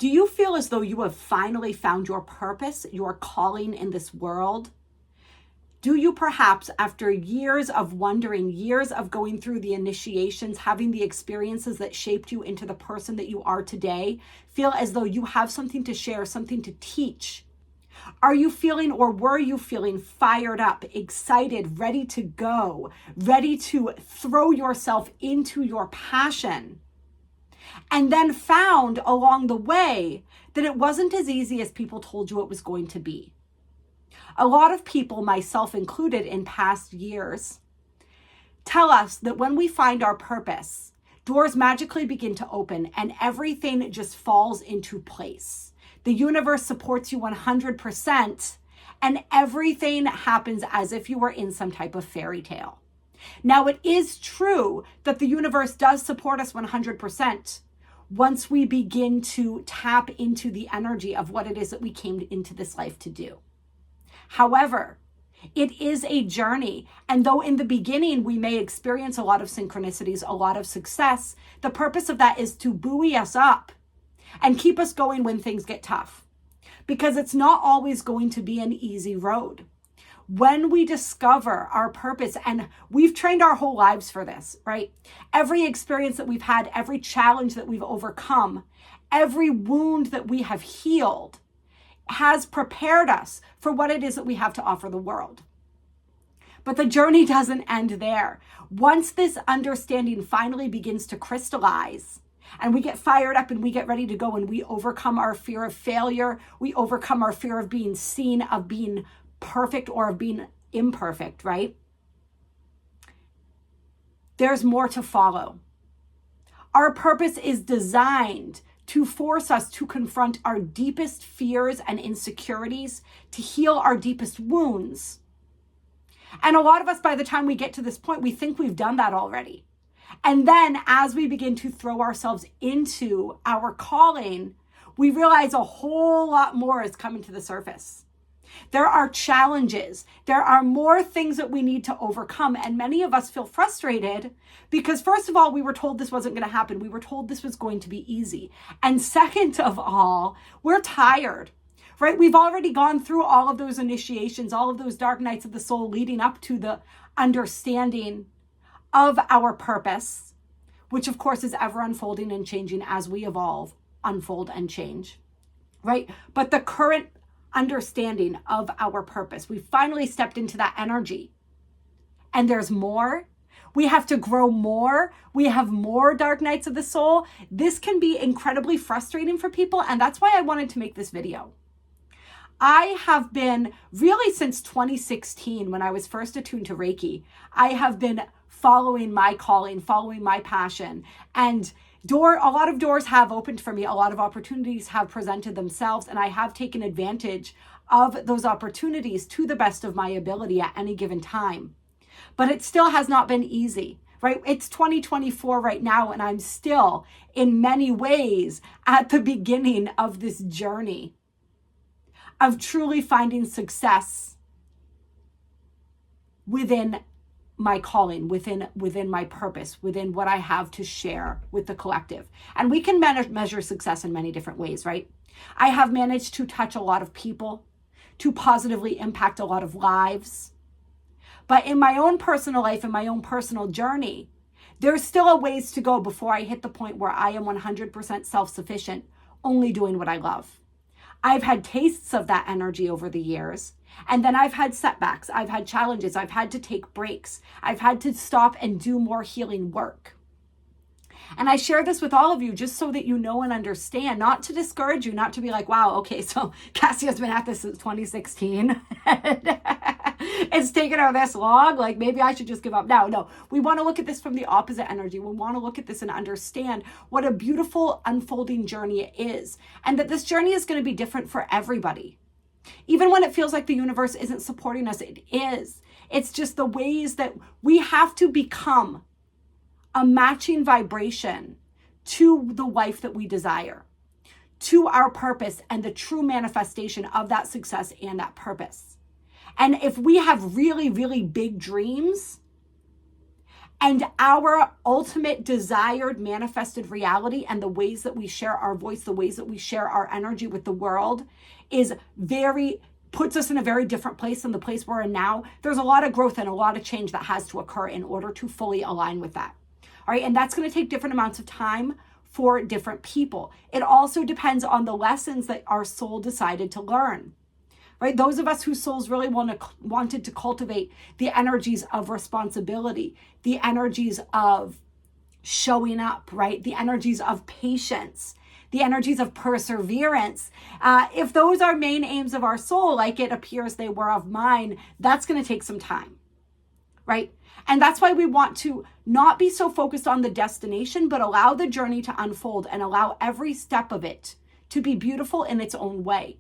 Do you feel as though you have finally found your purpose, your calling in this world? Do you perhaps, after years of wondering, years of going through the initiations, having the experiences that shaped you into the person that you are today, feel as though you have something to share, something to teach? Are you feeling, or were you feeling, fired up, excited, ready to go, ready to throw yourself into your passion? And then found along the way that it wasn't as easy as people told you it was going to be. A lot of people, myself included in past years, tell us that when we find our purpose, doors magically begin to open and everything just falls into place. The universe supports you 100%, and everything happens as if you were in some type of fairy tale. Now, it is true that the universe does support us 100% once we begin to tap into the energy of what it is that we came into this life to do. However, it is a journey, and though in the beginning we may experience a lot of synchronicities, a lot of success, the purpose of that is to buoy us up and keep us going when things get tough, because it's not always going to be an easy road. When we discover our purpose, and we've trained our whole lives for this, right? Every experience that we've had, every challenge that we've overcome, every wound that we have healed has prepared us for what it is that we have to offer the world. But the journey doesn't end there. Once this understanding finally begins to crystallize, and we get fired up and we get ready to go, and we overcome our fear of failure, we overcome our fear of being seen, of being perfect, or of being imperfect, right? There's more to follow. Our purpose is designed to force us to confront our deepest fears and insecurities, to heal our deepest wounds. And a lot of us, by the time we get to this point, we think we've done that already. And then as we begin to throw ourselves into our calling, we realize a whole lot more is coming to the surface. There are challenges. There are more things that we need to overcome. And many of us feel frustrated because, first of all, we were told this wasn't going to happen. We were told this was going to be easy. And second of all, we're tired, right? We've already gone through all of those initiations, all of those dark nights of the soul leading up to the understanding of our purpose, which of course is ever unfolding and changing as we evolve, unfold, and change, right? But the current understanding of our purpose, we finally stepped into that energy, and there's more. We have to grow more. We have more dark nights of the soul. This can be incredibly frustrating for people, and that's why I wanted to make this video. I have been, really since 2016, when I was first attuned to Reiki, I have been following my calling, following my passion, and a lot of doors have opened for me. A lot of opportunities have presented themselves, and I have taken advantage of those opportunities to the best of my ability at any given time. But it still has not been easy, right? It's 2024 right now, and I'm still in many ways at the beginning of this journey of truly finding success within my calling, within my purpose, within what I have to share with the collective. And we can measure success in many different ways, right? I have managed to touch a lot of people, to positively impact a lot of lives. But in my own personal life, in my own personal journey, there's still a ways to go before I hit the point where I am 100% self-sufficient, only doing what I love. I've had tastes of that energy over the years. And then I've had setbacks. I've had challenges. I've had to take breaks. I've had to stop and do more healing work. And I share this with all of you just so that you know and understand, not to discourage you, not to be like, wow, okay, so Kassia's been at this since 2016. It's taken her this long. Like, maybe I should just give up now. No, we want to look at this from the opposite energy. We want to look at this and understand what a beautiful unfolding journey it is. And that this journey is going to be different for everybody. Even when it feels like the universe isn't supporting us, it is. It's just the ways that we have to become a matching vibration to the life that we desire, to our purpose and the true manifestation of that success and that purpose. And if we have really, really big dreams And our ultimate desired manifested reality and the ways that we share our voice, the ways that we share our energy with the world puts us in a very different place than the place we're in now. There's a lot of growth and a lot of change that has to occur in order to fully align with that. All right. And that's going to take different amounts of time for different people. It also depends on the lessons that our soul decided to learn. Right? Those of us whose souls really wanted to cultivate the energies of responsibility, the energies of showing up, right? The energies of patience, the energies of perseverance. If those are main aims of our soul, like it appears they were of mine, that's going to take some time, right? And that's why we want to not be so focused on the destination, but allow the journey to unfold and allow every step of it to be beautiful in its own way.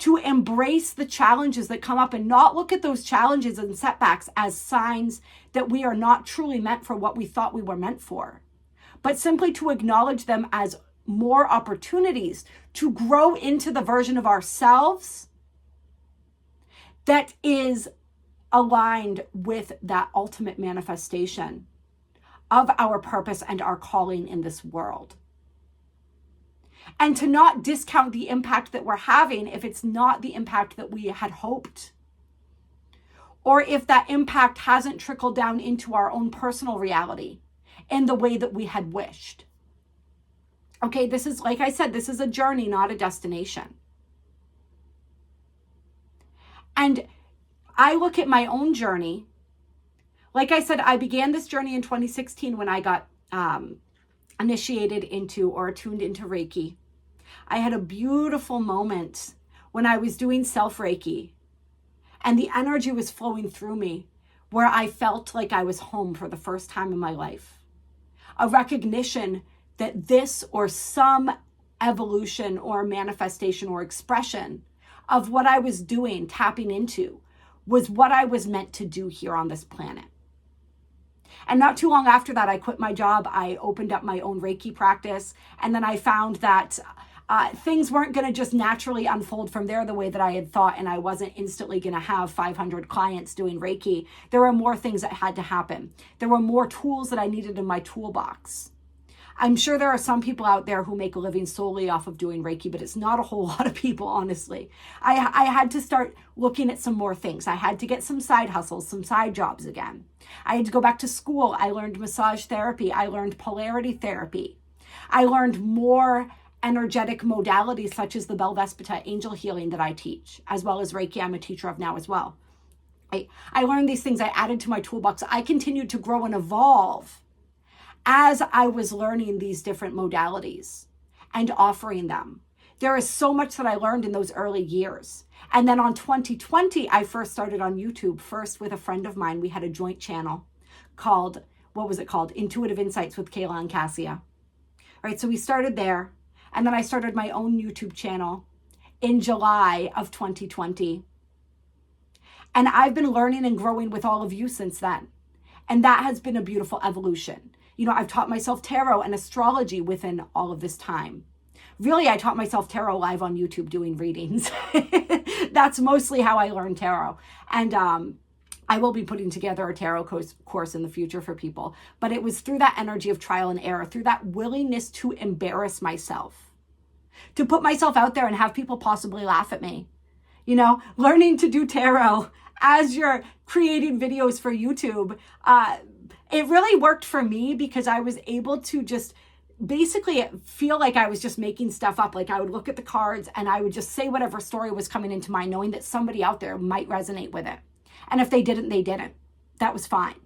To embrace the challenges that come up and not look at those challenges and setbacks as signs that we are not truly meant for what we thought we were meant for, but simply to acknowledge them as more opportunities to grow into the version of ourselves that is aligned with that ultimate manifestation of our purpose and our calling in this world. And to not discount the impact that we're having if it's not the impact that we had hoped, or if that impact hasn't trickled down into our own personal reality in the way that we had wished. Okay, this is, like I said, this is a journey, not a destination. And I look at my own journey. Like I said, I began this journey in 2016 when I got initiated into or attuned into Reiki. I had a beautiful moment when I was doing self-Reiki and the energy was flowing through me where I felt like I was home for the first time in my life. A recognition that this or some evolution or manifestation or expression of what I was doing, tapping into, was what I was meant to do here on this planet. And not too long after that, I quit my job. I opened up my own Reiki practice. And then I found that things weren't going to just naturally unfold from there the way that I had thought. And I wasn't instantly going to have 500 clients doing Reiki. There were more things that had to happen. There were more tools that I needed in my toolbox. I'm sure there are some people out there who make a living solely off of doing Reiki, but it's not a whole lot of people, honestly. I had to start looking at some more things. I had to get some side hustles, some side jobs again. I had to go back to school. I learned massage therapy. I learned polarity therapy. I learned more energetic modalities such as the Bell Vespita angel healing that I teach, as well as Reiki I'm a teacher of now as well. I learned these things. I added to my toolbox. I continued to grow and evolve as I was learning these different modalities and offering them. There is so much that I learned in those early years. And then on 2020, I first started on YouTube, first with a friend of mine. We had a joint channel called, Intuitive Insights with Kayla and Cassia. All right, so we started there. And then I started my own YouTube channel in July of 2020. And I've been learning and growing with all of you since then. And that has been a beautiful evolution. You know, I've taught myself tarot and astrology within all of this time. Really, I taught myself tarot live on YouTube doing readings. That's mostly how I learned tarot. And I will be putting together a tarot course in the future for people. But it was through that energy of trial and error, through that willingness to embarrass myself, to put myself out there and have people possibly laugh at me. You know, learning to do tarot as you're creating videos for YouTube, it really worked for me because I was able to just basically feel like I was just making stuff up. Like I would look at the cards and I would just say whatever story was coming into mind, knowing that somebody out there might resonate with it. And if they didn't, they didn't. That was fine.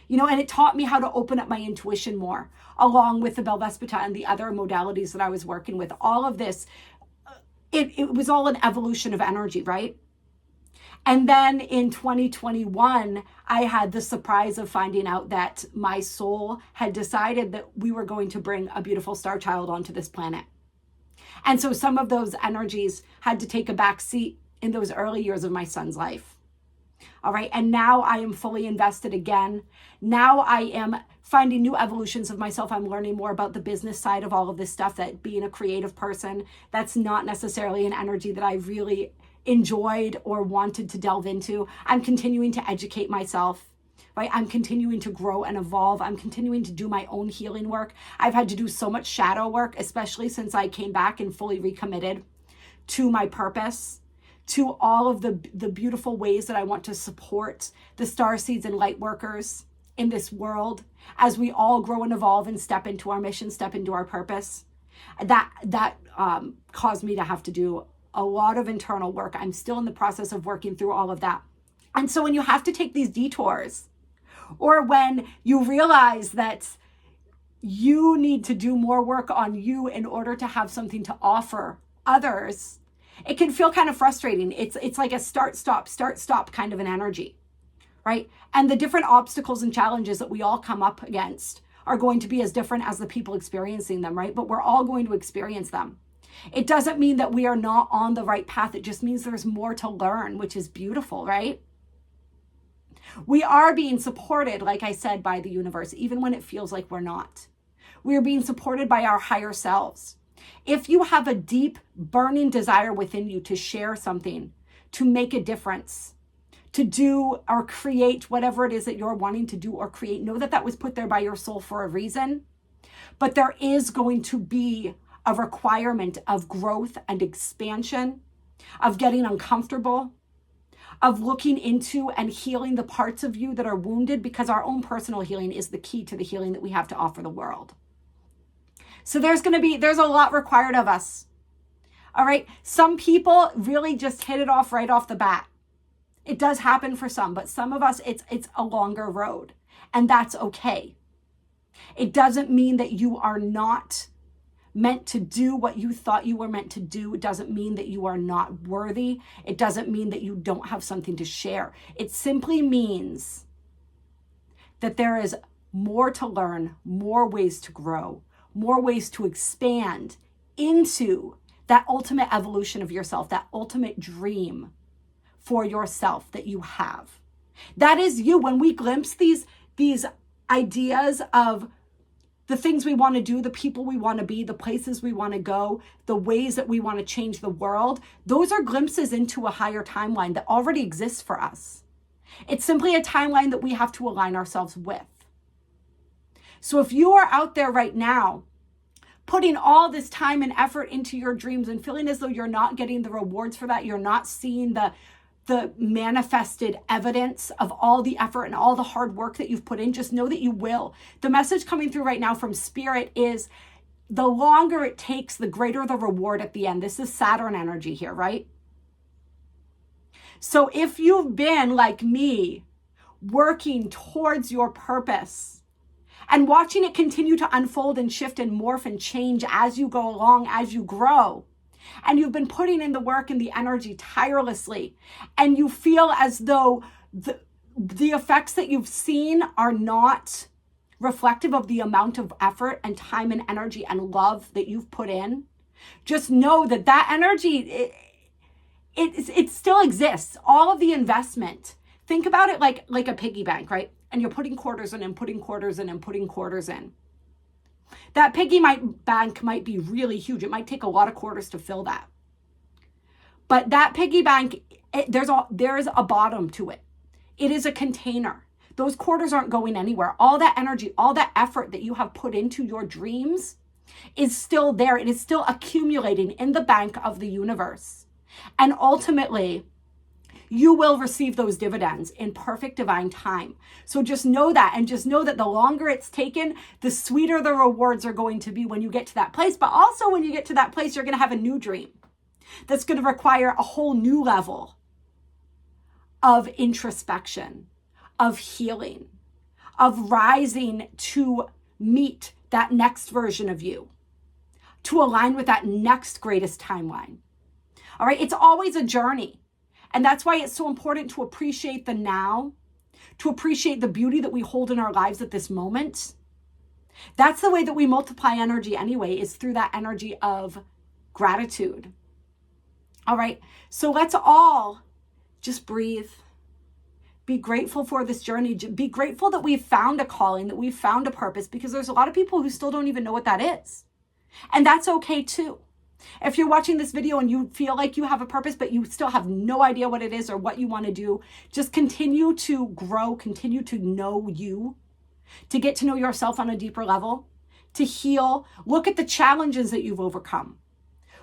You know, and it taught me how to open up my intuition more, along with the Bell Vespita and the other modalities that I was working with. All of this, it was all an evolution of energy, right? And then in 2021, I had the surprise of finding out that my soul had decided that we were going to bring a beautiful star child onto this planet. And so some of those energies had to take a back seat in those early years of my son's life. All right. And now I am fully invested again. Now I am finding new evolutions of myself. I'm learning more about the business side of all of this stuff, that being a creative person, that's not necessarily an energy that I really enjoyed or wanted to delve into. I'm continuing to educate myself. right? I'm continuing to grow and evolve. I'm continuing to do my own healing work. I've had to do so much shadow work, especially since I came back and fully recommitted to my purpose, to all of the beautiful ways that I want to support the star seeds and light workers in this world as we all grow and evolve and step into our mission, step into our purpose. That caused me to have to do a lot of internal work. I'm still in the process of working through all of that. And so when you have to take these detours, or when you realize that you need to do more work on you in order to have something to offer others, it can feel kind of frustrating. It's like a start, stop kind of an energy, right? And the different obstacles and challenges that we all come up against are going to be as different as the people experiencing them, right? But we're all going to experience them. It doesn't mean that we are not on the right path. It just means there's more to learn, which is beautiful, right? We are being supported, like I said, by the universe, even when it feels like we're not. We are being supported by our higher selves. If you have a deep, burning desire within you to share something, to make a difference, to do or create whatever it is that you're wanting to do or create, know that that was put there by your soul for a reason. But there is going to be a requirement of growth and expansion, of getting uncomfortable, of looking into and healing the parts of you that are wounded, because our own personal healing is the key to the healing that we have to offer the world. So there's a lot required of us. All right. Some people really just hit it off right off the bat. It does happen for some, but some of us, it's a longer road, and that's okay. It doesn't mean that you are not meant to do what you thought you were meant to do. It doesn't mean that you are not worthy. It doesn't mean that you don't have something to share. It simply means that there is more to learn, more ways to grow, more ways to expand into that ultimate evolution of yourself, that ultimate dream for yourself that you have. That is you. When we glimpse these ideas of the things we want to do, the people we want to be, the places we want to go, the ways that we want to change the world, those are glimpses into a higher timeline that already exists for us. It's simply a timeline that we have to align ourselves with. So if you are out there right now, putting all this time and effort into your dreams and feeling as though you're not getting the rewards for that, you're not seeing the manifested evidence of all the effort and all the hard work that you've put in, just know that you will. The message coming through right now from Spirit is the longer it takes, the greater the reward at the end. This is Saturn energy here, right? So if you've been like me, working towards your purpose and watching it continue to unfold and shift and morph and change as you go along, as you grow, and you've been putting in the work and the energy tirelessly, and you feel as though the effects that you've seen are not reflective of the amount of effort and time and energy and love that you've put in, just know that that energy, it still exists. All of the investment, think about it like a piggy bank, right? And you're putting quarters in and putting quarters in and putting quarters in. That piggy bank might be really huge. It might take a lot of quarters to fill that. But that piggy bank, there's a bottom to it. It is a container. Those quarters aren't going anywhere. All that energy, all that effort that you have put into your dreams is still there. It is still accumulating in the bank of the universe. And ultimately, you will receive those dividends in perfect divine time. So just know that, and just know that the longer it's taken, the sweeter the rewards are going to be when you get to that place. But also when you get to that place, you're going to have a new dream that's going to require a whole new level of introspection, of healing, of rising to meet that next version of you, to align with that next greatest timeline. All right, it's always a journey. And that's why it's so important to appreciate the now, to appreciate the beauty that we hold in our lives at this moment. That's the way that we multiply energy anyway, is through that energy of gratitude. All right, so let's all just breathe. Be grateful for this journey. Be grateful that we've found a calling, that we've found a purpose, because there's a lot of people who still don't even know what that is. And that's okay too. If you're watching this video and you feel like you have a purpose, but you still have no idea what it is or what you want to do, just continue to grow, continue to know you, to get to know yourself on a deeper level, to heal. Look at the challenges that you've overcome.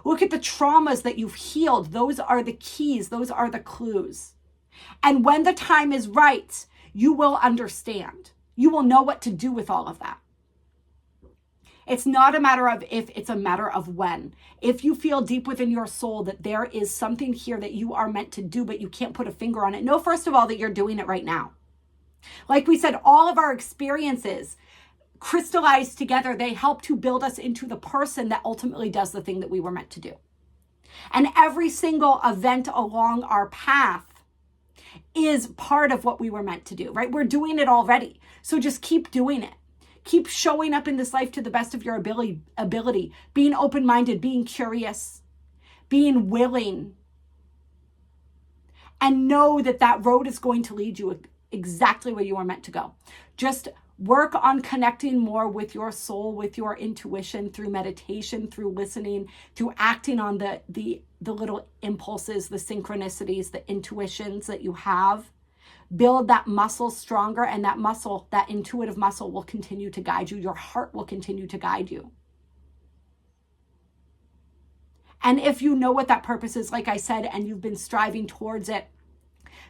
Look at the traumas that you've healed. Those are the keys. Those are the clues. And when the time is right, you will understand. You will know what to do with all of that. It's not a matter of if, it's a matter of when. If you feel deep within your soul that there is something here that you are meant to do, but you can't put a finger on it, know first of all that you're doing it right now. Like we said, all of our experiences crystallized together, they help to build us into the person that ultimately does the thing that we were meant to do. And every single event along our path is part of what we were meant to do, right? We're doing it already. So just keep doing it. Keep showing up in this life to the best of your ability, being open-minded, being curious, being willing. And know that that road is going to lead you exactly where you are meant to go. Just work on connecting more with your soul, with your intuition, through meditation, through listening, through acting on the little impulses, the synchronicities, the intuitions that you have. Build that muscle stronger, and that muscle, that intuitive muscle, will continue to guide you. Your heart will continue to guide you. And if you know what that purpose is, like I said, and you've been striving towards it,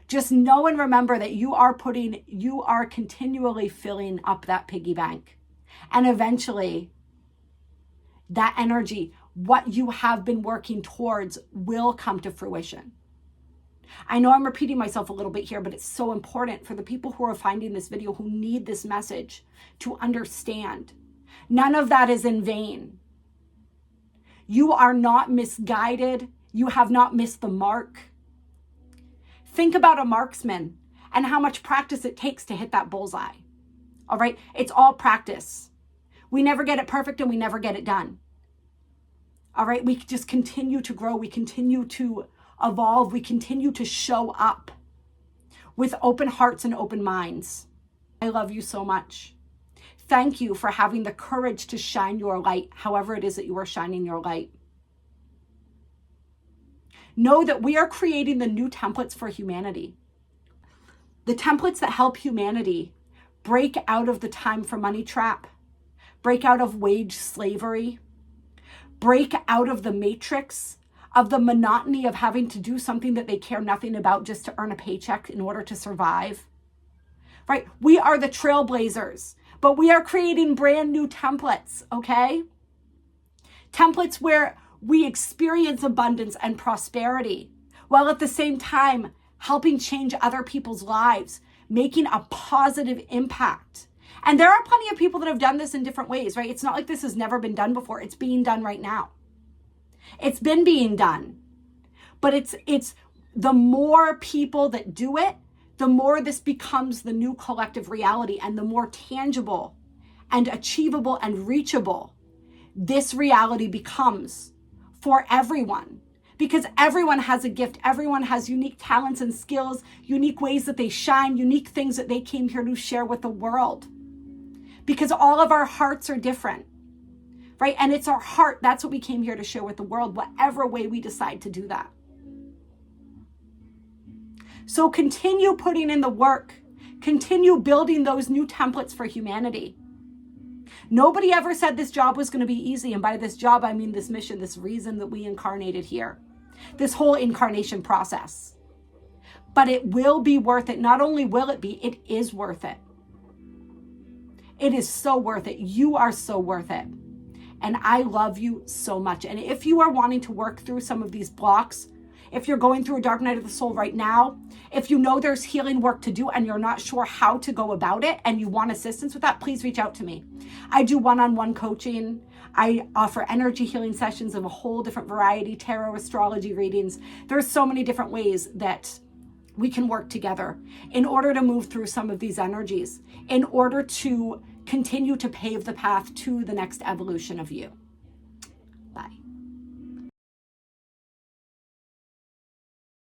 just know and remember that you are continually filling up that piggy bank. And eventually, that energy, what you have been working towards, will come to fruition. I know I'm repeating myself a little bit here, but it's so important for the people who are finding this video, who need this message, to understand. None of that is in vain. You are not misguided. You have not missed the mark. Think about a marksman and how much practice it takes to hit that bullseye. All right? It's all practice. We never get it perfect and we never get it done. All right? We just continue to grow. We continue to evolve. We continue to show up with open hearts and open minds. I love you so much. Thank you for having the courage to shine your light, however it is that you are shining your light. Know that we are creating the new templates for humanity. The templates that help humanity break out of the time for money trap, break out of wage slavery, break out of the matrix of the monotony of having to do something that they care nothing about just to earn a paycheck in order to survive, right? We are the trailblazers, but we are creating brand new templates, okay? Templates where we experience abundance and prosperity, while at the same time helping change other people's lives, making a positive impact. And there are plenty of people that have done this in different ways, right? It's not like this has never been done before. It's being done right now. It's been being done, but it's the more people that do it, the more this becomes the new collective reality, and the more tangible and achievable and reachable this reality becomes for everyone, because everyone has a gift. Everyone has unique talents and skills, unique ways that they shine, unique things that they came here to share with the world, because all of our hearts are different. Right? And it's our heart. That's what we came here to share with the world, whatever way we decide to do that. So continue putting in the work. Continue building those new templates for humanity. Nobody ever said this job was going to be easy. And by this job, I mean this mission, this reason that we incarnated here. This whole incarnation process. But it will be worth it. Not only will it be, it is worth it. It is so worth it. You are so worth it. And I love you so much. And if you are wanting to work through some of these blocks, if you're going through a dark night of the soul right now, if you know there's healing work to do and you're not sure how to go about it and you want assistance with that, please reach out to me. I do one-on-one coaching. I offer energy healing sessions of a whole different variety, tarot, astrology readings. There's so many different ways that we can work together in order to move through some of these energies, in order to continue to pave the path to the next evolution of you.